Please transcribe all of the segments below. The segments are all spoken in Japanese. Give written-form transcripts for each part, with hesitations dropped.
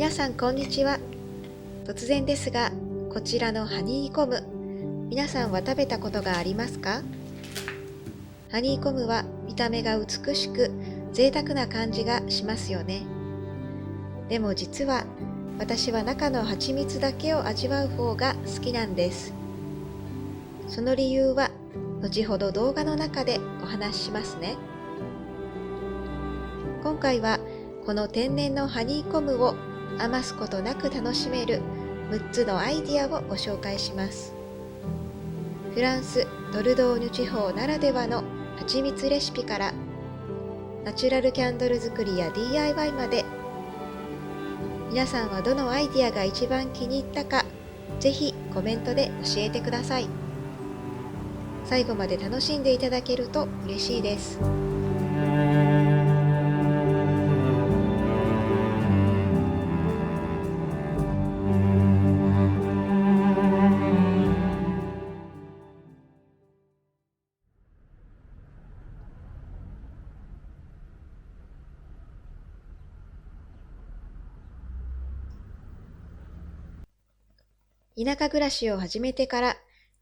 皆さんこんにちは。突然ですが、こちらのハニーコム、皆さんは食べたことがありますか？ハニーコムは見た目が美しく贅沢な感じがしますよね。でも実は私は中の蜂蜜だけを味わう方が好きなんです。その理由は後ほど動画の中でお話ししますね。今回はこの天然のハニーコムを余すことなく楽しめる6つのアイディアをご紹介します。フランス・ドルドーニュ地方ならではの蜂蜜レシピからナチュラルキャンドル作りや DIY まで、皆さんはどのアイディアが一番気に入ったか、ぜひコメントで教えてください。最後まで楽しんでいただけると嬉しいです。田舎暮らしを始めてから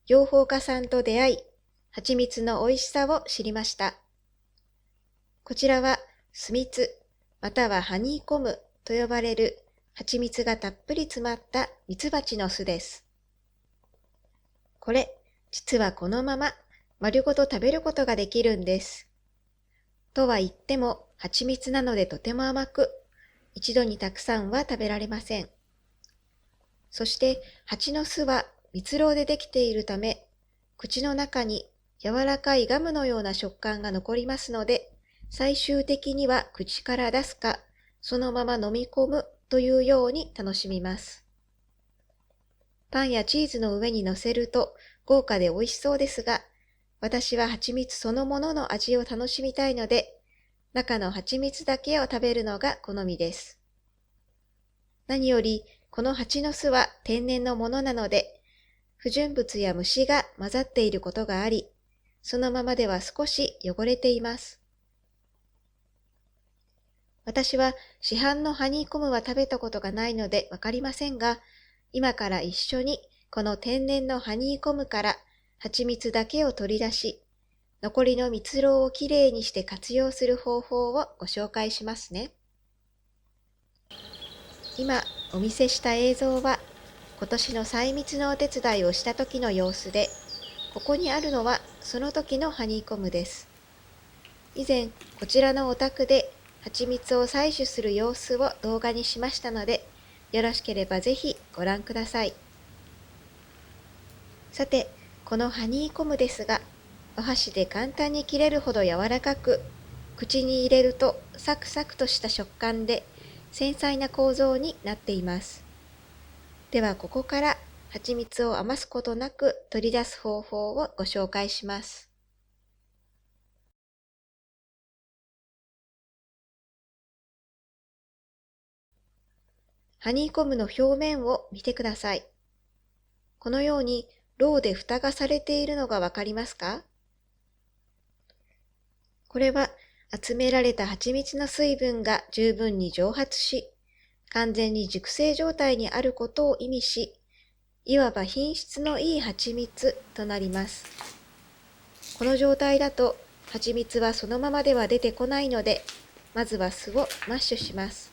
養蜂家さんと出会い、蜂蜜の美味しさを知りました。こちらは酢蜜またはハニーコムと呼ばれる蜂蜜がたっぷり詰まった蜜蜂の巣です。これ、実はこのまま丸ごと食べることができるんです。とは言っても蜂蜜なのでとても甘く、一度にたくさんは食べられません。そして蜂の巣は蜜蝋でできているため、口の中に柔らかいガムのような食感が残りますので、最終的には口から出すか、そのまま飲み込むというように楽しみます。パンやチーズの上に乗せると豪華で美味しそうですが、私は蜂蜜そのものの味を楽しみたいので、中の蜂蜜だけを食べるのが好みです。何より、この蜂の巣は天然のものなので、不純物や虫が混ざっていることがあり、そのままでは少し汚れています。私は市販のハニーコムは食べたことがないのでわかりませんが、今から一緒にこの天然のハニーコムから蜂蜜だけを取り出し、残りの蜜蝋をきれいにして活用する方法をご紹介しますね。今お見せした映像は今年の採蜜のお手伝いをした時の様子で、ここにあるのはその時のハニーコムです。以前こちらのお宅で蜂蜜を採取する様子を動画にしましたので、よろしければぜひご覧ください。さて、このハニーコムですが、お箸で簡単に切れるほど柔らかく、口に入れるとサクサクとした食感で繊細な構造になっています。ではここから蜂蜜を余すことなく取り出す方法をご紹介します。ハニーコムの表面を見てください。このようにろうで蓋がされているのがわかりますか？これは集められた蜂蜜の水分が十分に蒸発し、完全に熟成状態にあることを意味し、いわば品質のいい蜂蜜となります。この状態だと蜂蜜はそのままでは出てこないので、まずは酢をマッシュします。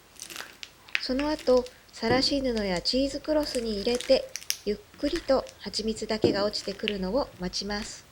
その後、さらし布やチーズクロスに入れて、ゆっくりと蜂蜜だけが落ちてくるのを待ちます。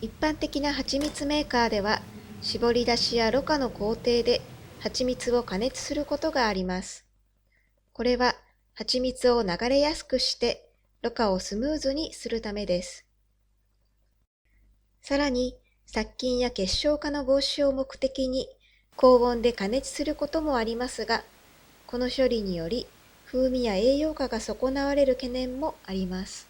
一般的な蜂蜜メーカーでは、絞り出しやろ過の工程で蜂蜜を加熱することがあります。これは蜂蜜を流れやすくしてろ過をスムーズにするためです。さらに、殺菌や結晶化の防止を目的に高温で加熱することもありますが、この処理により風味や栄養価が損なわれる懸念もあります。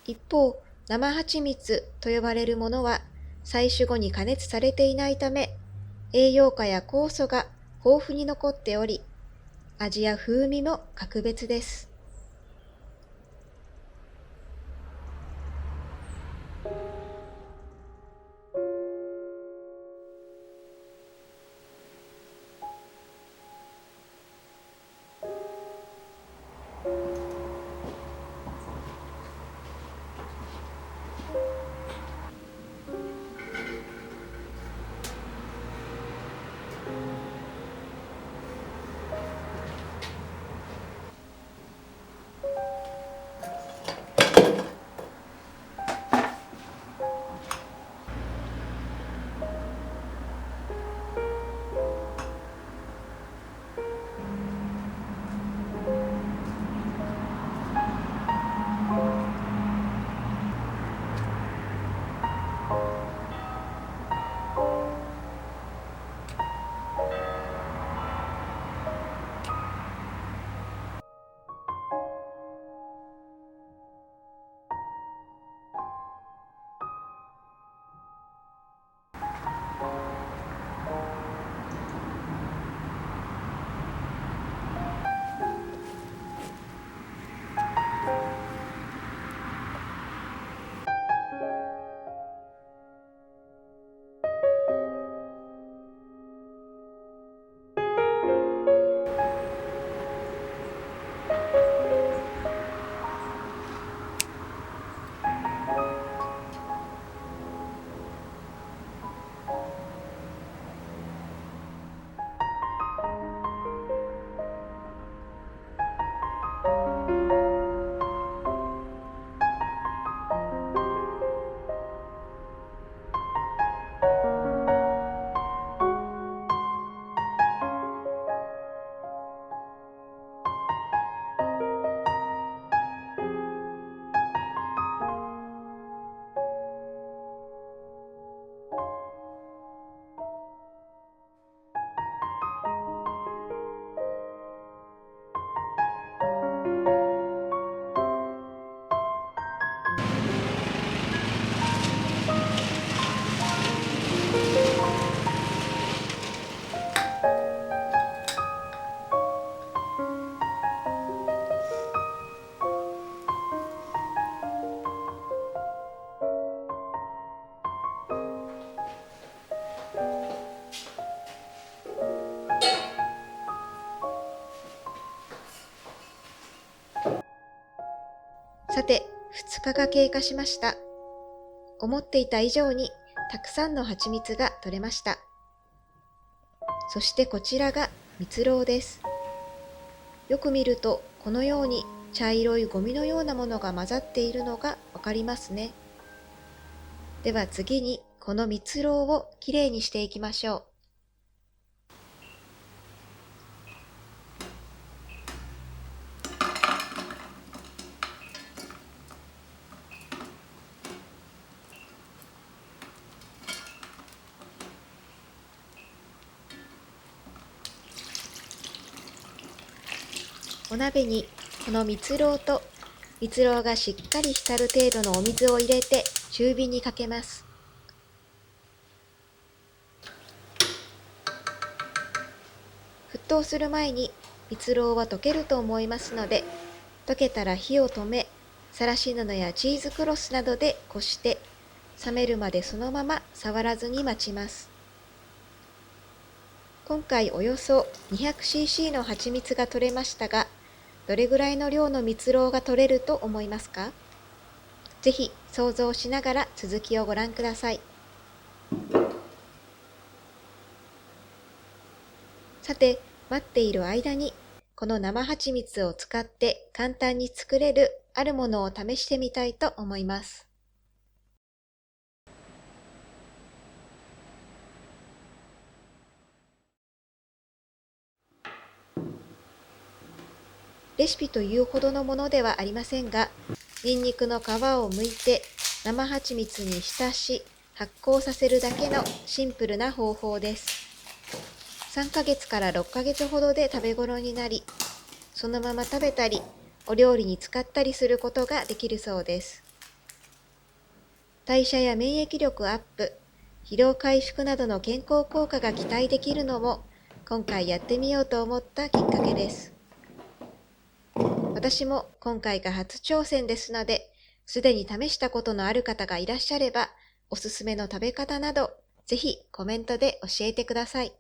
一方、生蜂蜜と呼ばれるものは採取後に加熱されていないため、栄養価や酵素が豊富に残っており、味や風味も格別です。さて、2日が経過しました。思っていた以上にたくさんの蜂蜜が取れました。そしてこちらが蜜蝋です。よく見るとこのように茶色いゴミのようなものが混ざっているのがわかりますね。では次にこの蜜蝋をきれいにしていきましょう。お鍋にこの蜜蝋と蜜蝋がしっかり浸る程度のお水を入れて中火にかけます。沸騰する前に蜜蝋は溶けると思いますので、溶けたら火を止め、さらし布やチーズクロスなどでこして冷めるまでそのまま触らずに待ちます。今回およそ 200cc の蜂蜜が取れましたが、どれぐらいの量の蜜蝋が取れると思いますか？ぜひ想像しながら続きをご覧ください。さて、待っている間にこの生蜂蜜を使って簡単に作れるあるものを試してみたいと思います。レシピというほどのものではありませんが、ニンニクの皮を剥いて生蜂蜜に浸し発酵させるだけのシンプルな方法です。3ヶ月から6ヶ月ほどで食べ頃になり、そのまま食べたり、お料理に使ったりすることができるそうです。代謝や免疫力アップ、疲労回復などの健康効果が期待できるのも、今回やってみようと思ったきっかけです。私も今回が初挑戦ですので、すでに試したことのある方がいらっしゃれば、おすすめの食べ方など、ぜひコメントで教えてください。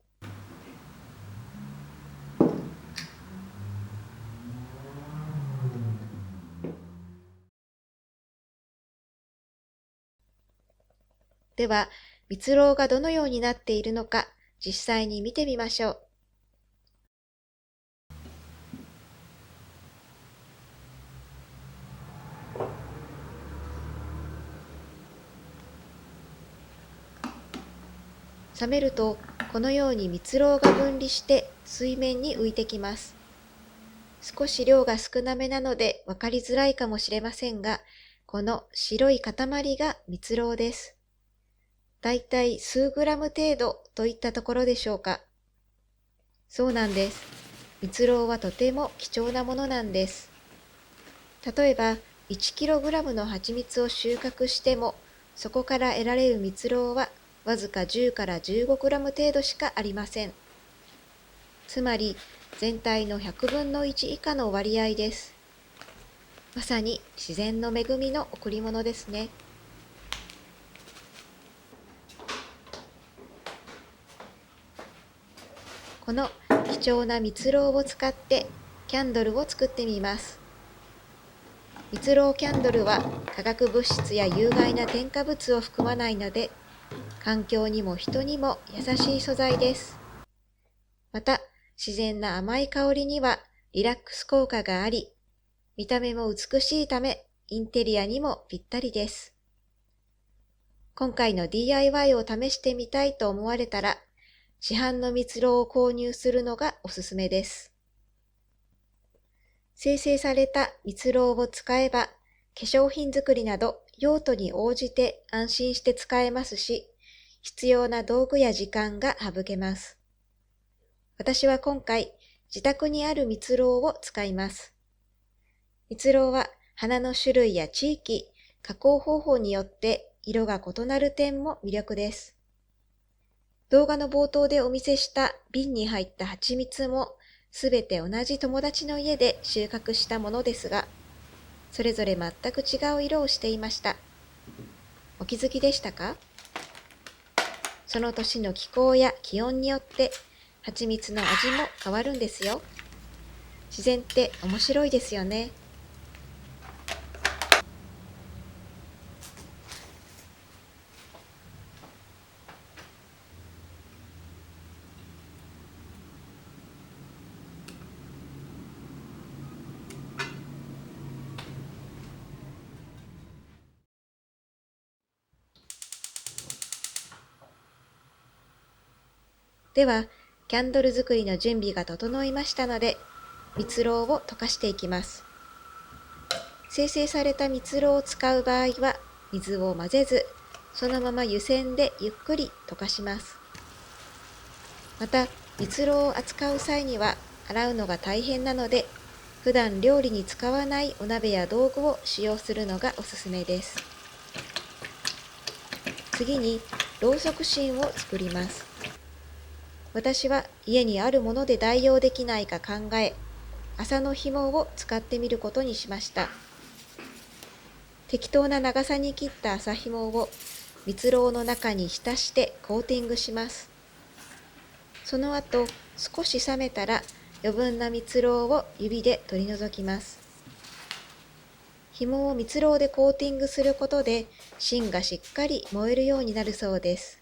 では、蜜蝋がどのようになっているのか、実際に見てみましょう。冷めると、このように蜜蝋が分離して水面に浮いてきます。少し量が少なめなので分かりづらいかもしれませんが、この白い塊が蜜蝋です。だいたい数グラム程度といったところでしょうか。そうなんです。蜜蝋はとても貴重なものなんです。例えば、1kg の蜂蜜を収穫しても、そこから得られる蜜蝋はわずか10から 15g 程度しかありません。つまり、全体の100分の1以下の割合です。まさに自然の恵みの贈り物ですね。この貴重な蜜蝋を使ってキャンドルを作ってみます。蜜蝋キャンドルは化学物質や有害な添加物を含まないので、環境にも人にも優しい素材です。また、自然な甘い香りにはリラックス効果があり、見た目も美しいため、インテリアにもぴったりです。今回の DIY を試してみたいと思われたら、市販の蜜蝋を購入するのがおすすめです。生成された蜜蝋を使えば、化粧品作りなど用途に応じて安心して使えますし、必要な道具や時間が省けます。私は今回、自宅にある蜜蝋を使います。蜜蝋は花の種類や地域、加工方法によって色が異なる点も魅力です。動画の冒頭でお見せした瓶に入った蜂蜜もすべて同じ友達の家で収穫したものですが、それぞれ全く違う色をしていました。お気づきでしたか？その年の気候や気温によって蜂蜜の味も変わるんですよ。自然って面白いですよね。では、キャンドル作りの準備が整いましたので、蜜蝋を溶かしていきます。生成された蜜蝋を使う場合は、水を混ぜず、そのまま湯煎でゆっくり溶かします。また、蜜蝋を扱う際には、洗うのが大変なので、普段料理に使わないお鍋や道具を使用するのがおすすめです。次に、ろうそく芯を作ります。私は家にあるもので代用できないか考え、麻の紐を使ってみることにしました。適当な長さに切った麻紐を蜜蝋の中に浸してコーティングします。その後、少し冷めたら余分な蜜蝋を指で取り除きます。紐を蜜蝋でコーティングすることで芯がしっかり燃えるようになるそうです。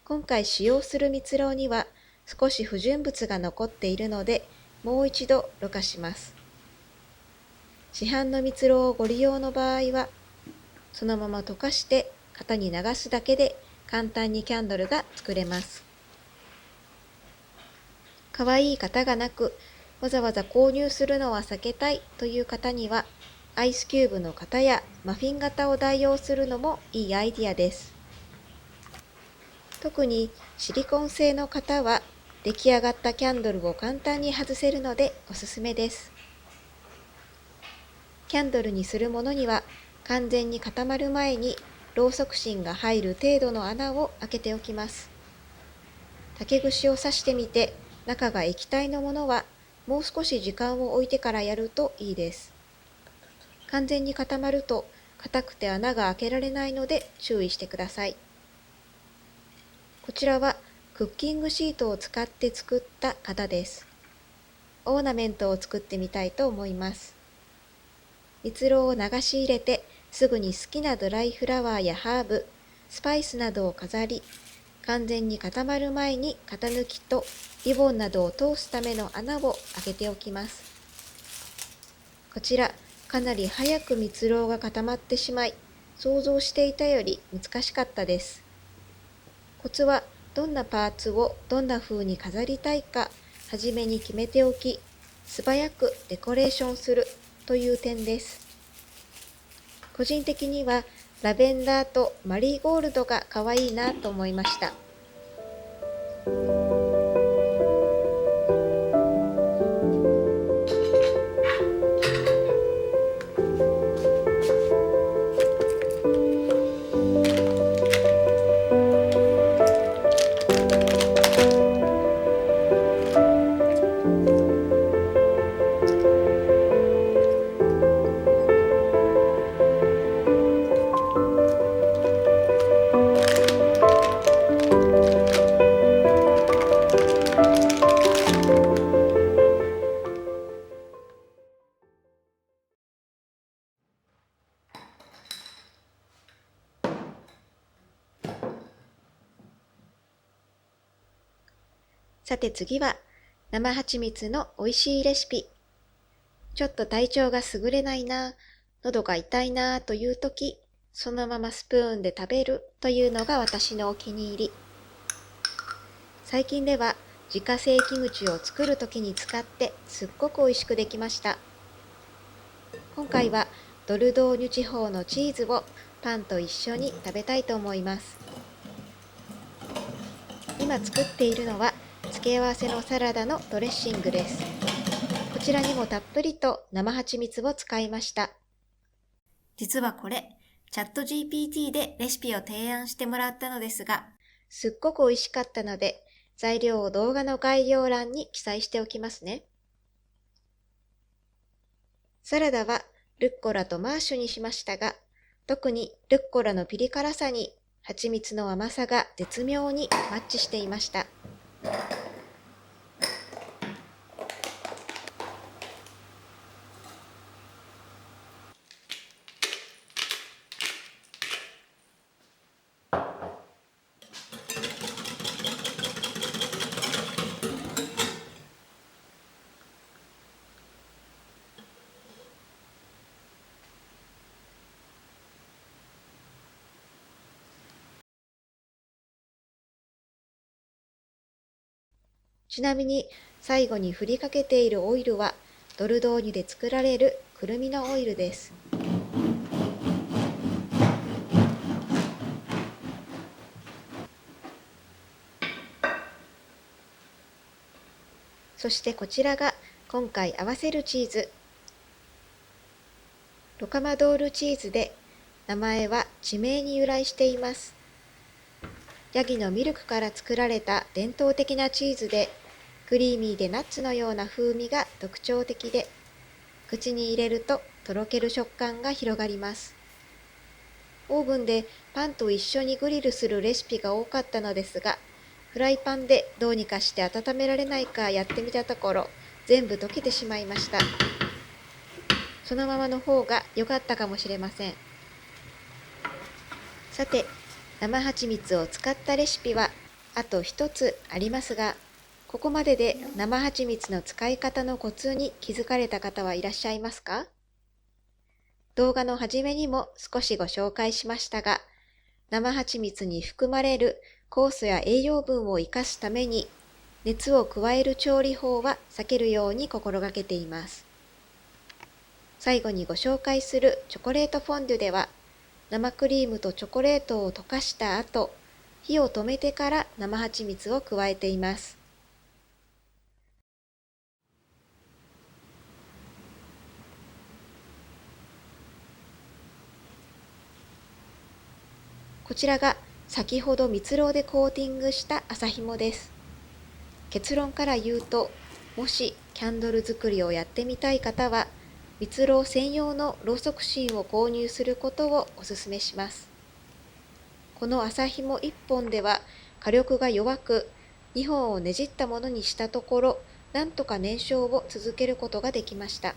今回使用する蜜蝋には少し不純物が残っているので、もう一度ろ過します。市販の蜜蝋をご利用の場合は、そのまま溶かして型に流すだけで簡単にキャンドルが作れます。かわいい型がなく、わざわざ購入するのは避けたいという方には、アイスキューブの型やマフィン型を代用するのもいいアイディアです。特にシリコン製の型は出来上がったキャンドルを簡単に外せるのでおすすめです。キャンドルにするものには完全に固まる前にろうそく芯が入る程度の穴を開けておきます。竹串を刺してみて中が液体のものはもう少し時間を置いてからやるといいです。完全に固まると硬くて穴が開けられないので注意してください。こちらはクッキングシートを使って作った型です。オーナメントを作ってみたいと思います。蜜蝋を流し入れてすぐに好きなドライフラワーやハーブ、スパイスなどを飾り、完全に固まる前に型抜きとリボンなどを通すための穴を開けておきます。こちら、かなり早く蜜蝋が固まってしまい、想像していたより難しかったです。コツはどんなパーツをどんな風に飾りたいか、はじめに決めておき、素早くデコレーションするという点です。個人的にはラベンダーとマリーゴールドが可愛いなと思いました。さて次は生蜂蜜の美味しいレシピ。ちょっと体調が優れないな、喉が痛いなという時、そのままスプーンで食べるというのが私のお気に入り。最近では自家製キムチを作る時に使ってすっごく美味しくできました。今回はドルドーニュ地方のチーズをパンと一緒に食べたいと思います。今作っているのは付け合わせのサラダのドレッシングです。こちらにもたっぷりと生蜂蜜を使いました。実はこれ、チャット GPT でレシピを提案してもらったのですが、すっごく美味しかったので、材料を動画の概要欄に記載しておきますね。サラダはルッコラとマーシュにしましたが、特にルッコラのピリ辛さに蜂蜜の甘さが絶妙にマッチしていました。ちなみに最後に振りかけているオイルはドルドーニュで作られるくるみのオイルです。そしてこちらが今回合わせるチーズ。ロカマドールチーズで、名前は地名に由来しています。ヤギのミルクから作られた伝統的なチーズで、クリーミーでナッツのような風味が特徴的で、口に入れるととろける食感が広がります。オーブンでパンと一緒にグリルするレシピが多かったのですが、フライパンでどうにかして温められないかやってみたところ、全部溶けてしまいました。そのままの方が良かったかもしれません。さて、生蜂蜜を使ったレシピはあと一つありますが、ここまでで生蜂蜜の使い方のコツに気づかれた方はいらっしゃいますか？動画の初めにも少しご紹介しましたが、生蜂蜜に含まれる酵素や栄養分を生かすために、熱を加える調理法は避けるように心がけています。最後にご紹介するチョコレートフォンデュでは、生クリームとチョコレートを溶かした後、火を止めてから生蜂蜜を加えています。こちらが先ほど蜜蝋でコーティングした麻紐です。結論から言うと、もしキャンドル作りをやってみたい方は、蜜蝋専用のろうそく芯を購入することをお勧めします。この麻紐1本では火力が弱く、2本をねじったものにしたところ、なんとか燃焼を続けることができました。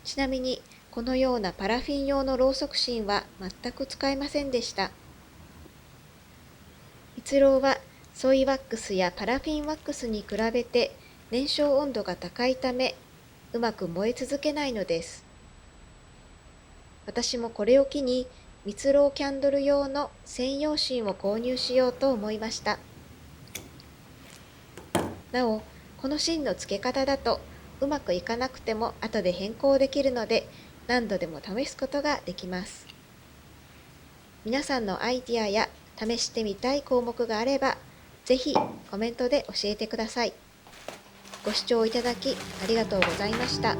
ちなみに、このようなパラフィン用のろうそく芯は全く使えませんでした。蜜蝋はソイワックスやパラフィンワックスに比べて燃焼温度が高いため、うまく燃え続けないのです。私もこれを機に蜜蝋キャンドル用の専用芯を購入しようと思いました。なお、この芯の付け方だとうまくいかなくても後で変更できるので、何度でも試すことができます。皆さんのアイディアや試してみたい項目があれば、ぜひコメントで教えてください。ご視聴いただきありがとうございました。